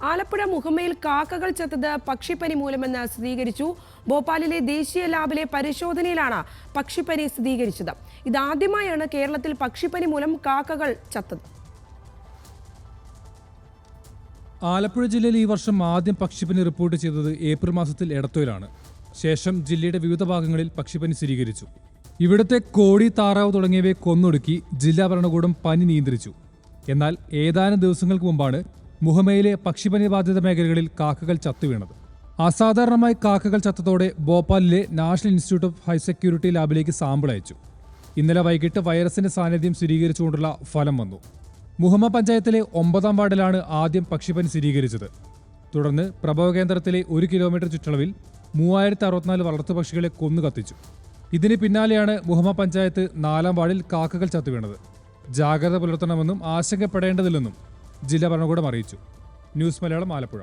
ആലപ്പുഴ മുഹമ്മയിൽ കാക്കകൾ ചത്തത് പക്ഷിപ്പനി മൂലമെന്ന് സ്ഥിരീകരിച്ചു. ഭോപ്പാലിലെ ദേശീയ ലാബിലെ പരിശോധനയിലാണ് പക്ഷിപ്പനി സ്ഥിരീകരിച്ചത്. ഇതാദ്യമായാണ് കേരളത്തിൽ പക്ഷിപ്പനി മൂലം കാക്കകൾ ചത്തത്. ആലപ്പുഴ ജില്ലയിൽ ഈ വർഷം ആദ്യം പക്ഷിപ്പനി റിപ്പോർട്ട് ചെയ്തത് ഏപ്രിൽ മാസത്തിൽ എടത്വയിലാണ്. ശേഷം ജില്ലയുടെ വിവിധ ഭാഗങ്ങളിൽ പക്ഷിപ്പനി സ്ഥിരീകരിച്ചു. ഇവിടുത്തെ കോഴി, താറാവ് തുടങ്ങിയവയെ കൊന്നൊടുക്കി ജില്ലാ ഭരണകൂടം പനി നിയന്ത്രിച്ചു. എന്നാൽ ഏതാനും ദിവസങ്ങൾക്ക് മുമ്പാണ് മുഹമ്മയിലെ പക്ഷിപ്പനി ബാധിത മേഖലകളിൽ കാക്കകൾ ചത്തുവീണത്. അസാധാരണമായി കാക്കകൾ ചത്തതോടെ ഭോപ്പാലിലെ national institute of high security ലാബിലേക്ക് സാമ്പിൾ അയച്ചു. ഇന്നലെ വൈകിട്ട് വൈറസിന്റെ സാന്നിധ്യം സ്ഥിരീകരിച്ചുകൊണ്ടുള്ള ഫലം വന്നു. മുഹമ്മ പഞ്ചായത്തിലെ 9-ാം വാർഡിലാണ് ആദ്യം പക്ഷിപ്പനി സ്ഥിരീകരിച്ചത്. തുടർന്ന് പ്രഭവ കേന്ദ്രത്തിലെ 1 കിലോമീറ്റർ ചുറ്റളവിൽ 3064 വളർത്തുപക്ഷികളെ കൊന്നു കത്തിച്ചു. ഇതിന് പിന്നാലെയാണ് മുഹമ്മ പഞ്ചായത്ത് 4-ാം വാർഡിൽ കാക്കകൾ ചത്തുവീണത്. ജാഗ്രത പുലർത്തണമെന്നും ആശങ്കപ്പെടേണ്ടതില്ലെന്നും ജില്ലാ ഭരണകൂടം അറിയിച്ചു. ന്യൂസ് മലയാളം, ആലപ്പുഴ.